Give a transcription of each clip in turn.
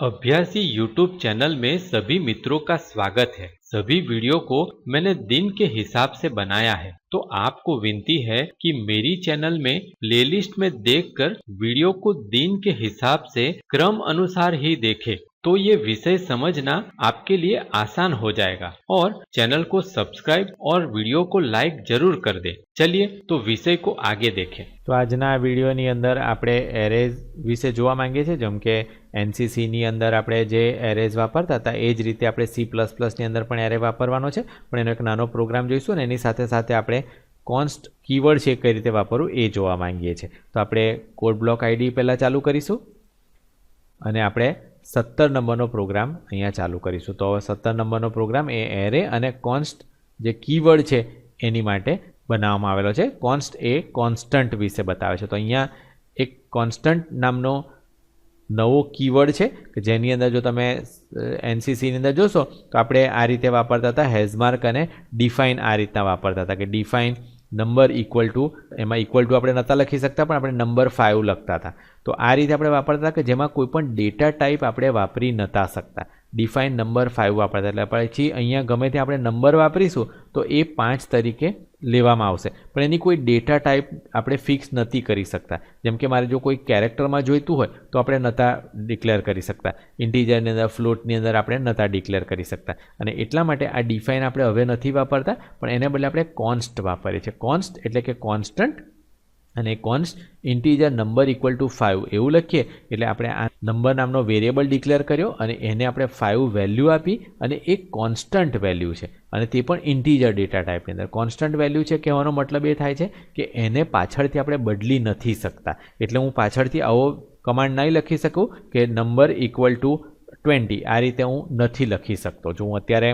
अभ्यासी YouTube channel में सभी मित्रों का स्वागत है। सभी वीडियो को मैंने दिन के हिसाब से बनाया है, तो आपको विनती है कि मेरी चैनल में प्लेलिस्ट में देखकर वीडियो को दिन के हिसाब से क्रम अनुसार ही देखें, तो ये विषय समझना आपके लिए आसान हो जाएगा। और चैनल को सब्सक्राइब और वीडियो को लाइक जरूर कर दे। चलिए तो विषय को आगे देखें। तो આજના વિડીયોની અંદર આપણે એરેઝ વિશે જોવા માંગીએ છીએ, જેમ કે એનસીસીની અંદર આપણે જે એરેઝ વાપરતા હતા એ જ રીતે આપણે C++ની અંદર પણ એરે વાપરવાનો છે, પણ એનો એક નાનો પ્રોગ્રામ જોઈશું અને એની સાથે સાથે આપણે કોન્સ્ટ કીવર્ડ છે કઈ રીતે વાપરવું એ જોવા માંગીએ છીએ। તો આપણે કોડ બ્લોક આઈડી પહેલાં ચાલુ કરીશું અને આપણે 17 નંબરનો પ્રોગ્રામ અહીંયા ચાલુ કરીશું। તો 17 નંબરનો પ્રોગ્રામ એ એરે અને કોન્સ્ટ જે કીવર્ડ છે એની માટે બનાવવામાં આવેલો છે। કોન્સ્ટ એ કોન્સ્ટન્ટ વિશે બતાવે છે। તો અહીંયા એક કોન્સ્ટન્ટ નામનો નવો કીવર્ડ છે કે જેની અંદર જો તમે એનસીસીની અંદર જોશો તો આપણે આ રીતે વાપરતા હતા, હેઝમાર્ક અને ડિફાઇન આ રીતના વાપરતા હતા કે ડિફાઇન નંબર ઇક્વલ ટુ, એમાં ઇક્વલ ટુ આપણે નહોતા લખી શકતા પણ આપણે નંબર 5 લખતા હતા। તો આ રીતે આપણે વાપરતા હતા કે જેમાં કોઈ પણ ડેટા ટાઈપ આપણે વાપરી નહોતા શકતા। ડિફાઇન નંબર 5 વાપરતા, એટલે પછી અહીંયા ગમે તે આપણે નંબર વાપરીશું તો એ 5 તરીકે લેવામાં આવશે, પણ એની કોઈ ડેટા ટાઈપ આપણે ફિક્સ નથી કરી શકતા। જેમ કે મારે જો કોઈ કેરેક્ટરમાં જોઈતું હોય તો આપણે નહોતા ડિક્લેર કરી શકતા, ઇન્ટીજરની અંદર ફ્લોટની અંદર આપણે નહોતા ડિક્લેર કરી શકતા, અને એટલા માટે આ ડિફાઇન આપણે હવે નથી વાપરતા, પણ એને બદલે આપણે કોન્સ્ટ વાપરીએ છીએ। કોન્સ્ટ એટલે કે કોન્સ્ટન્ટ, અને કોન્સ્ટ ઇન્ટીજર નંબર ઇક્વલ ટુ 5 એવું લખીએ એટલે આપણે આ નંબર નામનો વેરિયેબલ ડિક્લેર કર્યો અને એને આપણે 5 વેલ્યુ આપી, અને એક કોન્સ્ટન્ટ વેલ્યુ છે અને તે પણ ઇન્ટીજર ડેટા ટાઈપની અંદર। કોન્સ્ટન્ટ વેલ્યુ છે કહેવાનો મતલબ એ થાય છે કે એને પાછળથી આપણે બદલી નથી શકતા, એટલે હું પાછળથી આવો કમાન્ડ નહીં લખી શકું કે નંબર ઇક્વલ ટુ 20, આ રીતે હું નથી લખી શકતો। જો હું અત્યારે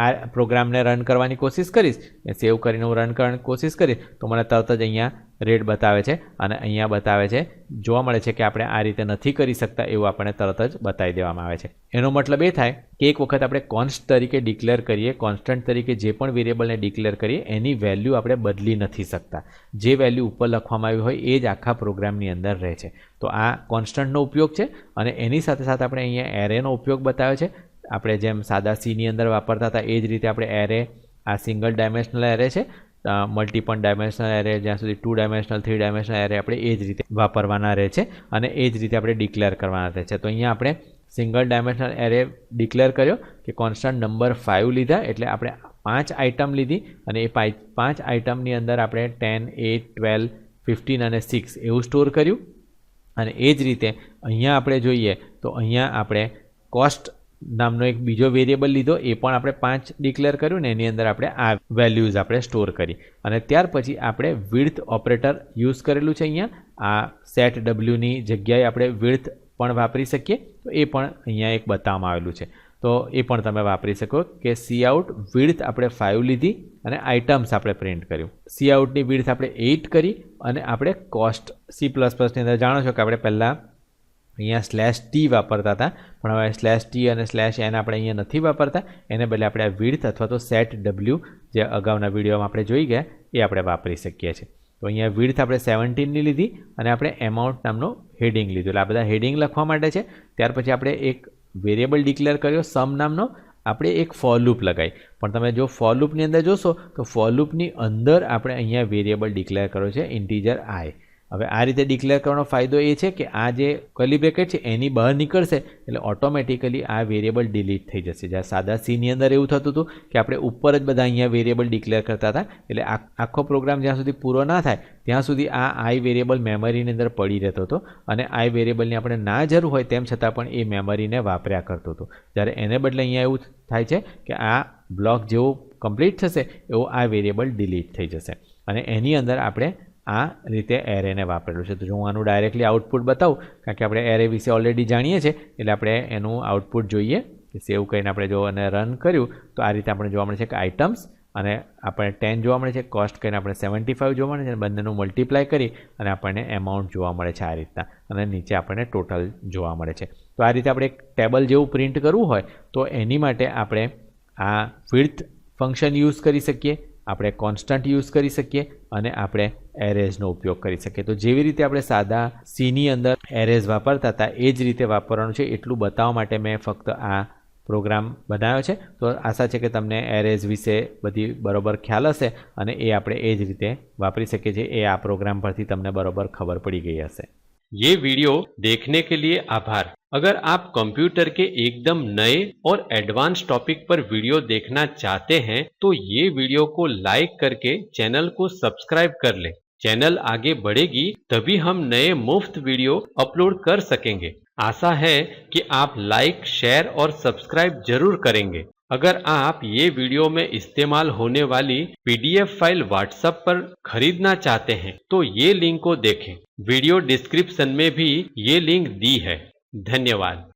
આ પ્રોગ્રામને રન કરવાની કોશિશ કરીશ, સેવ કરીને હું રન કરવાની કોશિશ કરીશ તો મને તરત જ અહીંયા રેડ બતાવે છે અને અહીંયા બતાવે છે, જોવા મળે છે કે આપણે આ રીતે નથી કરી શકતા એવું આપણને તરત જ બતાવી દેવામાં આવે છે। એનો મતલબ એ થાય કે એક વખત આપણે કોન્સ્ટ તરીકે ડિક્લેર કરીએ, કોન્સ્ટન્ટ તરીકે જે પણ વેરિયેબલને ડિક્લેર કરીએ એની વેલ્યુ આપણે બદલી નથી શકતા, જે વેલ્યુ ઉપર લખવામાં આવી હોય એ જ આખા પ્રોગ્રામની અંદર રહે છે। તો આ કોન્સ્ટન્ટનો ઉપયોગ છે, અને એની સાથે સાથે આપણે અહીંયા એરેનો ઉપયોગ બતાવ્યો છે। આપણે જેમ સાદા સીની અંદર વાપરતા હતા એ જ રીતે આપણે એરે, આ સિંગલ ડાયમેન્શનલ એરે છે, મલ્ટીપલ ડાયમેન્શનલ એરે, જ્યાં સુધી 2 ડાયમેન્શનલ 3 ડાયમેન્શનલ એરે આપણે એ જ રીતે વાપરવાના રહે છે અને એ જ રીતે આપણે ડિક્લેર કરવાના રહે છે। તો અહીંયા આપણે સિંગલ ડાયમેન્શનલ એરે ડિક્લેર કર્યો કે કોન્સ્ટન્ટ નંબર 5 લીધા, એટલે આપણે 5 આઇટમ લીધી અને એ 5 આઇટમની અંદર આપણે 10, 8, 12, 15 અને 6 એવું સ્ટોર કર્યું। અને એ જ રીતે અહીંયા આપણે જોઈએ તો અહીંયા આપણે કોસ્ટ નામનો એક બીજો વેરિયેબલ લીધો, એ પણ આપણે 5 ડિક્લેર કર્યું ને એની અંદર આપણે આ વેલ્યુઝ આપણે સ્ટોર કરી, અને ત્યાર પછી આપણે વિડ્થ ઓપરેટર યુઝ કરેલું છે। અહીંયા આ સેટ ડબલ્યુની જગ્યાએ આપણે વિડ્થ પણ વાપરી શકીએ, તો એ પણ અહીંયા એક બતાવવામાં આવેલું છે, તો એ પણ તમે વાપરી શકો કે સી આઉટ વિડ્થ આપણે 5 લીધી અને આઇટમ્સ આપણે પ્રિન્ટ કર્યું। સી આઉટની વિડ્થ આપણે 8 કરી અને આપણે કોસ્ટ C++ની અંદર જાણો છો કે આપણે પહેલાં અહીંયા /t વાપરતા હતા, પણ હવે /t અને /n આપણે અહીંયા નથી વાપરતા, એને બદલે આપણે આ વિડ્થ અથવા તો સેટ ડબલ્યુ જે અગાઉના વિડીયોમાં આપણે જોઈ ગયા એ આપણે વાપરી શકીએ છીએ। તો અહીંયા વિડ્થ આપણે 17ની લીધી અને આપણે એમાઉન્ટ નામનો હેડિંગ લીધું, એટલે આ બધા હેડિંગ લખવા માટે છે। ત્યાર પછી આપણે એક વેરિયેબલ ડિક્લેર કર્યો સમ નામનો, આપણે એક ફોર લૂપ લગાવી, પણ તમે જો ફોર લૂપની અંદર જોશો તો ફોર લૂપની અંદર આપણે અહીંયા વેરિયેબલ ડિક્લેર કર્યો છે ઇન્ટીજર i। હવે આ રીતે ડિક્લેર કરવાનો ફાયદો એ છે કે આ જે કર્લી બ્રેકેટ છે એની બહાર નીકળશે એટલે ઓટોમેટિકલી આ વેરિયેબલ ડિલીટ થઈ જશે। જ્યારે સાદા સીની અંદર એવું થતું હતું કે આપણે ઉપર જ બધા અહીંયા વેરિયેબલ ડિક્લેર કરતા હતા, એટલે આખો પ્રોગ્રામ જ્યાં સુધી પૂરો ના થાય ત્યાં સુધી આ આઈ વેરિયેબલ મેમરીની અંદર પડી રહેતો હતો, અને આઈ વેરિયેબલની આપણે ના જરૂર હોય તેમ છતાં પણ એ મેમરીને વાપર્યા કરતો હતો। જ્યારે એને બદલે અહીંયા એવું થાય છે કે આ બ્લોક જેવો કમ્પ્લીટ થશે એવો આ વેરિયેબલ ડિલીટ થઈ જશે, અને એની અંદર આપણે આ રીતે એરેને વાપરેલું છે। તો જો હું આનું ડાયરેક્ટલી આઉટપુટ બતાવું, કારણ કે આપણે એરે વિશે ઓલરેડી જાણીએ છીએ એટલે આપણે એનું આઉટપુટ જોઈએ કે સેવ કરીને આપણે જો અને રન કર્યું તો આ રીતે આપણે જોવા મળે છે કે આઇટમ્સ, અને આપણને 10 જોવા મળે છે, કોસ્ટ કરીને આપણે 75 જોવા મળે છે, અને બંનેનું મલ્ટીપ્લાય કરી અને આપણને એમાઉન્ટ જોવા મળે છે આ રીતના, અને નીચે આપણને ટોટલ જોવા મળે છે। તો આ રીતે આપણે એક ટેબલ જેવું પ્રિન્ટ કરવું હોય તો એની માટે આપણે આ વિડ્થ ફંક્શન યુઝ કરી શકીએ, આપણે કોન્સ્ટન્ટ યુઝ કરી શકીએ અને આપણે એરેઝનો ઉપયોગ કરી શકીએ. તો જેવી રીતે આપણે સાદા સીની અંદર એરેઝ વાપરતા હતા એ જ રીતે વાપરવાનું છે, એટલું બતાવવા માટે મેં ફક્ત આ પ્રોગ્રામ બનાવ્યો છે. તો આશા છે કે તમને એરેઝ વિશે બધી બરોબર ખ્યાલ હશે અને એ આપણે એ જ રીતે વાપરી શકીએ છીએ. એ આ પ્રોગ્રામ પરથી તમને બરોબર ખબર પડી गई હશે. ये वीडियो देखने के लिए आभार। अगर आप कंप्यूटर के एकदम नए और एडवांस टॉपिक पर वीडियो देखना चाहते हैं तो ये वीडियो को लाइक करके चैनल को सब्सक्राइब कर लें। चैनल आगे बढ़ेगी तभी हम नए मुफ्त वीडियो अपलोड कर सकेंगे। आशा है कि आप लाइक, शेयर और सब्सक्राइब जरूर करेंगे। अगर आप ये वीडियो में इस्तेमाल होने वाली पीडीएफ फाइल व्हाट्सएप पर खरीदना चाहते हैं तो ये लिंक को देखें। वीडियो डिस्क्रिप्शन में भी ये लिंक दी है। धन्यवाद।